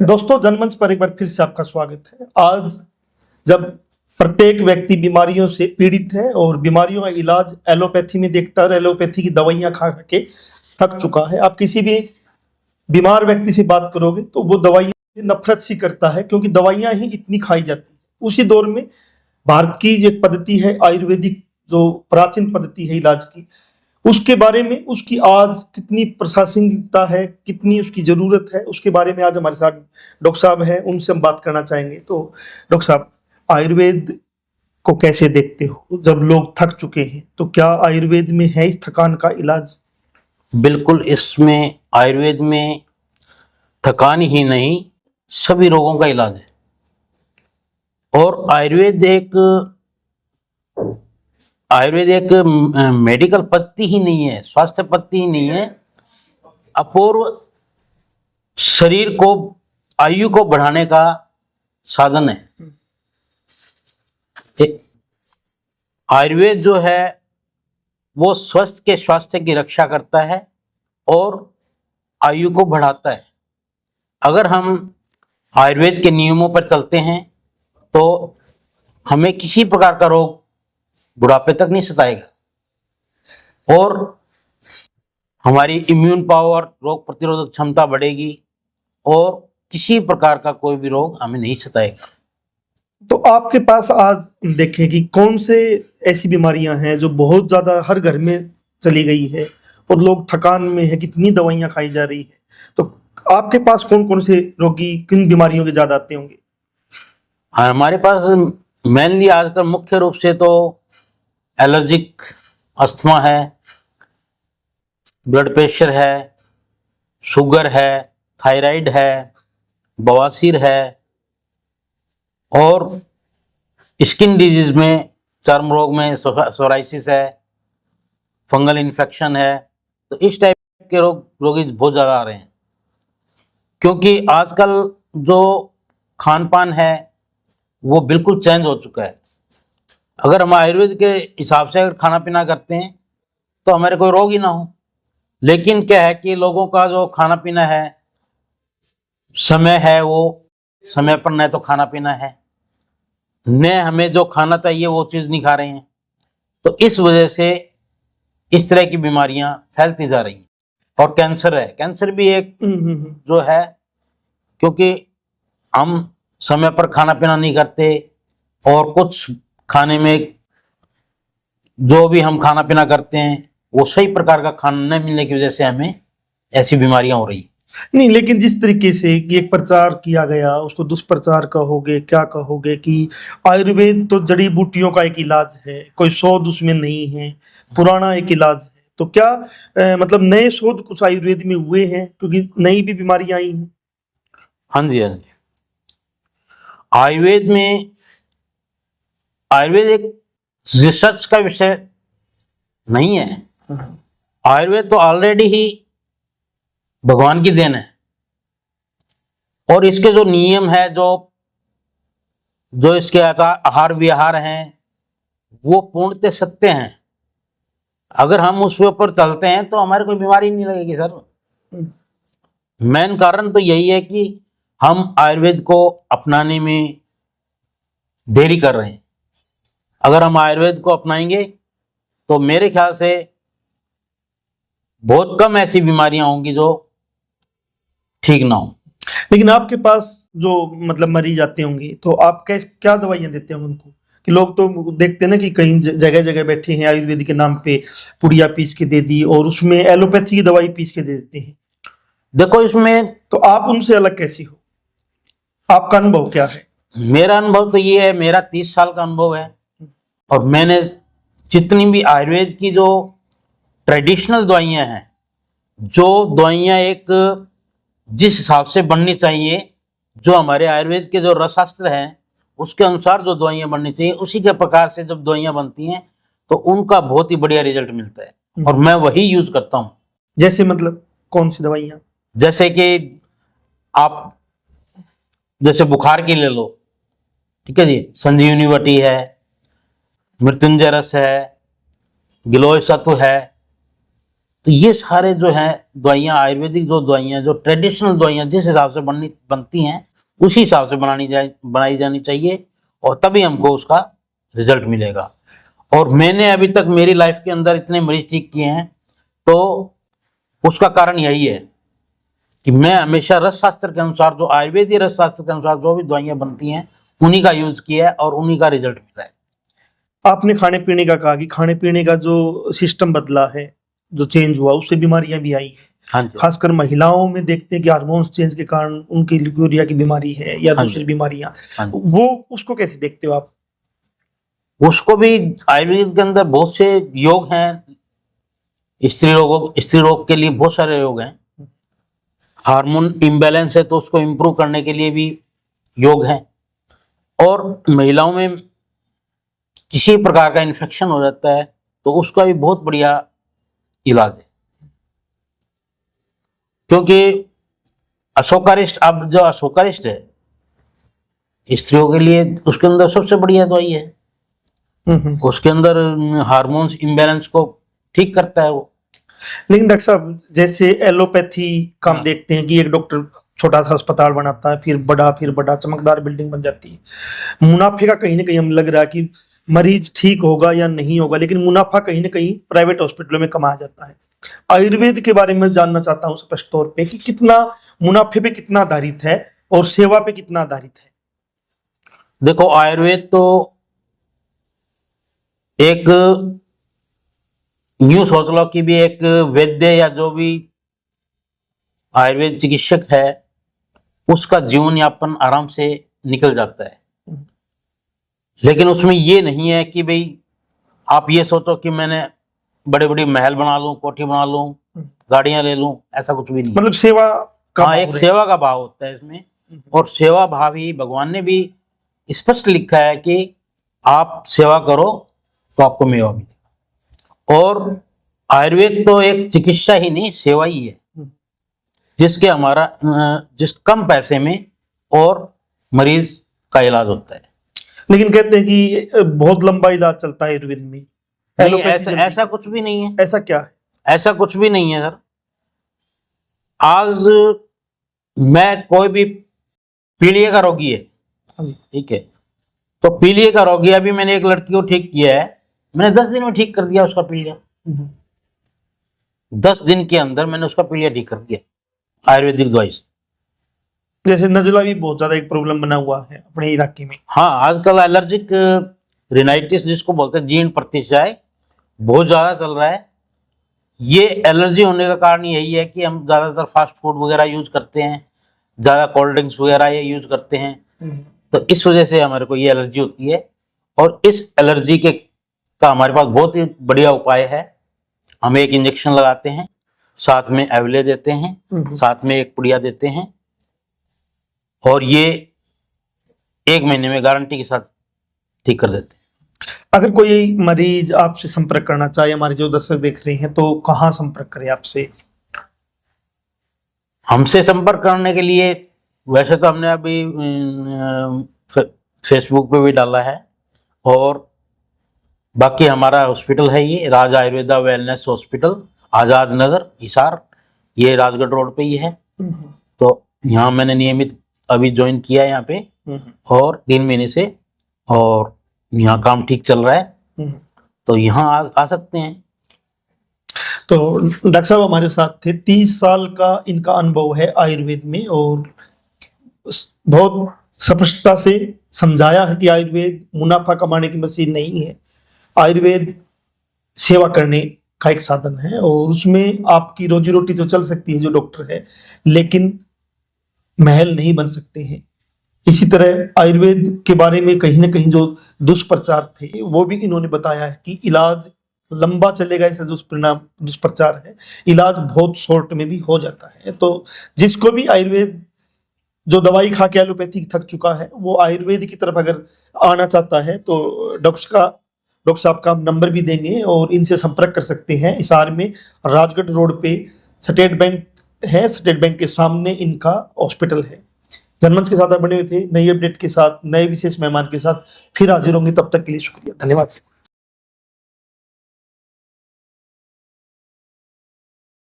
दोस्तों, जनमंच पर एक बार फिर से आपका स्वागत है। आज जब प्रत्येक व्यक्ति बीमारियों से पीड़ित है और बीमारियों का इलाज एलोपैथी में देखता है और एलोपैथी की दवाइयां खा के थक चुका है। आप किसी भी बीमार व्यक्ति से बात करोगे तो वो दवाइयों से नफरत सी करता है, क्योंकि दवाइयां ही इतनी खाई जाती है। उसी दौर में भारत की जो पद्धति है आयुर्वेदिक, जो प्राचीन पद्धति है इलाज की, उसके बारे में, उसकी आज कितनी प्रासंगिकता है, कितनी उसकी जरूरत है, उसके बारे में आज हमारे साथ डॉक्टर साहब हैं, उनसे हम बात करना चाहेंगे। तो डॉक्टर साहब, आयुर्वेद को कैसे देखते हो? जब लोग थक चुके हैं तो क्या आयुर्वेद में है इस थकान का इलाज? बिल्कुल, इसमें आयुर्वेद में थकान ही नहीं, सभी रोगों का इलाज है। और आयुर्वेद एक मेडिकल पद्धति ही नहीं है, स्वास्थ्य पद्धति ही नहीं है, अपूर्व शरीर को, आयु को बढ़ाने का साधन है। आयुर्वेद जो है वो स्वस्थ के स्वास्थ्य की रक्षा करता है और आयु को बढ़ाता है। अगर हम आयुर्वेद के नियमों पर चलते हैं तो हमें किसी प्रकार का रोग बुढ़ापे तक नहीं सताएगा और हमारी इम्यून पावर, रोग प्रतिरोधक क्षमता बढ़ेगी और किसी प्रकार का कोई भी रोग हमें नहीं सताएगा। तो आपके पास आज देखें कि कौन से ऐसी बीमारियां हैं जो बहुत ज्यादा हर घर में चली गई है और लोग थकान में है, कितनी दवाइयां खाई जा रही है, तो आपके पास कौन कौन से रोगी किन बीमारियों के ज्यादा आते होंगे? हमारे पास मेनली आजकल मुख्य रूप से तो एलर्जिक अस्थमा है, ब्लड प्रेशर है, शुगर है, थायराइड है, बवासीर है और स्किन डिजीज में, चर्म रोग में सोराइसिस है, फंगल इन्फेक्शन है। तो इस टाइप के रोगी बहुत ज़्यादा आ रहे हैं, क्योंकि आजकल जो खान पान है वो बिल्कुल चेंज हो चुका है। अगर हम आयुर्वेद के हिसाब से अगर खाना पीना करते हैं तो हमारे कोई रोग ही ना हो। लेकिन क्या है कि लोगों का जो खाना पीना है, समय है, वो समय पर न तो खाना पीना है, न हमें जो खाना चाहिए वो चीज़ नहीं खा रहे हैं। तो इस वजह से इस तरह की बीमारियां फैलती जा रही हैं। और कैंसर है, कैंसर भी एक जो है, क्योंकि हम समय पर खाना पीना नहीं करते और कुछ खाने में जो भी हम खाना पीना करते हैं वो सही प्रकार का खाना न मिलने की वजह से हमें ऐसी बीमारियां हो रही हैं। नहीं, लेकिन जिस तरीके से कि एक प्रचार किया गया, उसको दुष्प्रचार कहोगे, क्या कहोगे कि आयुर्वेद तो जड़ी बूटियों का एक इलाज है, कोई शोध उसमें नहीं है, पुराना एक इलाज है, तो क्या मतलब नए शोध कुछ आयुर्वेद में हुए हैं, क्योंकि नई भी बीमारियां आई हैं? हाँ जी, हाँ जी। आयुर्वेद एक रिसर्च का विषय नहीं है। आयुर्वेद तो ऑलरेडी ही भगवान की देन है और इसके जो नियम है, जो इसके आहार विहार हैं, वो पूर्णतः सत्य हैं। अगर हम उसके ऊपर चलते हैं तो हमारे कोई बीमारी नहीं लगेगी सर। मेन कारण तो यही है कि हम आयुर्वेद को अपनाने में देरी कर रहे हैं। अगर हम आयुर्वेद को अपनाएंगे तो मेरे ख्याल से बहुत कम ऐसी बीमारियां होंगी जो ठीक ना हो। लेकिन आपके पास जो मतलब मरीज आते होंगे तो आप क्या दवाइयां देते हैं उनको? कि लोग तो देखते हैं ना कि कहीं जगह जगह बैठे हैं, आयुर्वेदिक के नाम पे पुड़िया पीस के दे दी और उसमें एलोपैथी की दवाई पीस के दे देते हैं। देखो, इसमें तो आप उनसे अलग कैसी हो? आपका अनुभव क्या है? मेरा अनुभव तो ये है, मेरा 30 साल का अनुभव है और मैंने जितनी भी आयुर्वेद की जो ट्रेडिशनल दवाइयां हैं, जो दवाइयां एक जिस हिसाब से बननी चाहिए, जो हमारे आयुर्वेद के जो रसशास्त्र हैं उसके अनुसार जो दवाइयां बननी चाहिए, उसी के प्रकार से जब दवाइयां बनती हैं तो उनका बहुत ही बढ़िया रिजल्ट मिलता है और मैं वही यूज करता हूँ। जैसे मतलब कौन सी दवाइयां? जैसे कि आप जैसे बुखार की ले लो, ठीक है जी, संजीवनी बटी है, मृत्युंजय रस है, गिलोय सत्व है, तो ये सारे जो हैं दवाइयाँ, आयुर्वेदिक जो दवाइयाँ, जो ट्रेडिशनल दवाइयाँ जिस हिसाब से बनती हैं उसी हिसाब से बनाई जानी चाहिए, और तभी हमको उसका रिजल्ट मिलेगा। और मैंने अभी तक मेरी लाइफ के अंदर इतने मरीज ठीक किए हैं, तो उसका कारण यही है कि मैं हमेशा रस शास्त्र के अनुसार, जो आयुर्वेदिक रस शास्त्र के अनुसार जो भी दवाइयाँ बनती हैं उन्हीं का यूज किया है और उन्हीं का रिजल्ट मिला है। आपने खाने पीने का कहा कि खाने पीने का जो सिस्टम बदला है, जो चेंज हुआ, उससे बीमारियां भी आई हैं। हाँ जी। खासकर महिलाओं में देखते हैं कि हार्मोन्स चेंज के कारण उनकी ल्यूकेरिया की बीमारी है या हाँ दूसरी जी। बीमारियां, हाँ जी। वो उसको कैसे देखते हो आप? उसको भी आयुर्वेद के अंदर बहुत से योग हैं। स्त्री रोग के लिए बहुत सारे योग हैं। हार्मोन इम्बैलेंस है तो उसको इम्प्रूव करने के लिए भी योग हैं। और महिलाओं में किसी प्रकार का इन्फेक्शन हो जाता है तो उसका भी बहुत बढ़िया इलाज है। क्योंकि अशोकारिष्ट, अब जो अशोकारिष्ट है स्त्रियों के लिए, उसके अंदर सबसे बढ़िया दवाई है। उसके अंदर हार्मोन्स इम्बैलेंस को ठीक करता है वो। लेकिन डॉक्टर साहब, जैसे एलोपैथी का हम हाँ। देखते हैं कि एक डॉक्टर छोटा सा अस्पताल बनाता है, फिर बड़ा चमकदार बिल्डिंग बन जाती है। मुनाफे का कहीं ना कहीं हम लग रहा है कि मरीज ठीक होगा या नहीं होगा, लेकिन मुनाफा कहीं ना कहीं प्राइवेट हॉस्पिटलों में कमाया जाता है। आयुर्वेद के बारे में जानना चाहता हूं स्पष्ट तौर पे कि कितना मुनाफे पे कितना आधारित है और सेवा पे कितना आधारित है। देखो, आयुर्वेद तो एक न्यू सोच लो कि भी एक वैद्य या जो भी आयुर्वेद चिकित्सक है उसका जीवन यापन आराम से निकल जाता है। लेकिन उसमें ये नहीं है कि भाई आप ये सोचो कि मैंने बड़े बड़ी महल बना लूं, कोठी बना लूं, गाड़ियां ले लूं, ऐसा कुछ भी नहीं। मतलब सेवा का हाँ, भाव एक रहे। सेवा का भाव होता है इसमें। और सेवा भाव ही भगवान ने भी स्पष्ट लिखा है कि आप सेवा करो तो आपको मेवा मिलेगा। और आयुर्वेद तो एक चिकित्सा ही नहीं, सेवा ही है, जिस कम पैसे में और मरीज का इलाज होता है। लेकिन कहते हैं कि बहुत लंबा इलाज चलता है आयुर्वेद में। नहीं, एलोपैथी जल्दी- ऐसा कुछ भी नहीं है। ऐसा क्या है? ऐसा कुछ भी नहीं है सर। आज मैं, कोई भी पीलिया का रोगी है, हाँ जी। ठीक है, तो पीलिया का रोगी, अभी मैंने एक लड़की को ठीक किया है, मैंने 10 दिन में ठीक कर दिया उसका पीलिया। 10 दिन के अंदर मैंने उसका पीलिया ठीक कर दिया आयुर्वेदिक दवाई से। जैसे नजला भी बहुत ज्यादा एक प्रॉब्लम बना हुआ है अपने इलाके में। हाँ, आजकल एलर्जिक रिनाइटिस जिसको बोलते हैं, जीर्ण प्रतिशय, बहुत ज्यादा चल रहा है। ये एलर्जी होने का कारण यही है कि हम ज्यादातर फास्ट फूड वगैरह यूज करते हैं, ज्यादा कोल्ड ड्रिंक्स वगैरह ये यूज करते हैं, तो इस वजह से हमारे को ये एलर्जी होती है। और इस एलर्जी का हमारे पास बहुत ही बढ़िया उपाय है। हम एक इंजेक्शन लगाते हैं, साथ में एवले देते हैं, साथ में एक पुड़िया देते हैं, और ये 1 महीने में गारंटी के साथ ठीक कर देते हैं। अगर कोई मरीज आपसे संपर्क करना चाहे, हमारे जो दर्शक देख रहे हैं, तो कहाँ संपर्क करें आपसे? हमसे संपर्क करने के लिए वैसे तो हमने अभी फेसबुक पे भी डाला है, और बाकी हमारा हॉस्पिटल है ये राज आयुर्वेदा वेलनेस हॉस्पिटल, आजाद नगर, हिसार, ये राजगढ़ रोड पे ही है। तो यहाँ मैंने नियमित अभी ज्वाइन किया है यहाँ पे, और 3 महीने से, और यहाँ काम ठीक चल रहा है, तो यहाँ आ सकते हैं। तो डॉक्टर साहब हमारे साथ थे, 30 साल का इनका अनुभव है आयुर्वेद में, और बहुत स्पष्टता से समझाया है कि आयुर्वेद मुनाफा कमाने की मशीन नहीं है। आयुर्वेद सेवा करने का एक साधन है, और उसमें आपकी रोजी रोटी तो चल सकती है जो डॉक्टर है, लेकिन महल नहीं बन सकते हैं। इसी तरह आयुर्वेद के बारे में कहीं ना कहीं जो दुष्प्रचार थे वो भी इन्होंने बताया है कि इलाज लंबा चलेगा, ऐसा दुष्प्रचार है, इलाज बहुत शॉर्ट में भी हो जाता है। तो जिसको भी आयुर्वेद, जो दवाई खा के एलोपैथी थक चुका है, वो आयुर्वेद की तरफ अगर आना चाहता है तो डॉक्टर साहब का हम नंबर भी देंगे और इनसे संपर्क कर सकते हैं। हिसार में राजगढ़ रोड पे स्टेट बैंक है, स्टेट बैंक के सामने इनका हॉस्पिटल है। जनमंच के साथ आप बने हुए थे, नई अपडेट के साथ, नए विशेष मेहमान के साथ फिर हाजिर होंगे। तब तक के लिए शुक्रिया, धन्यवाद।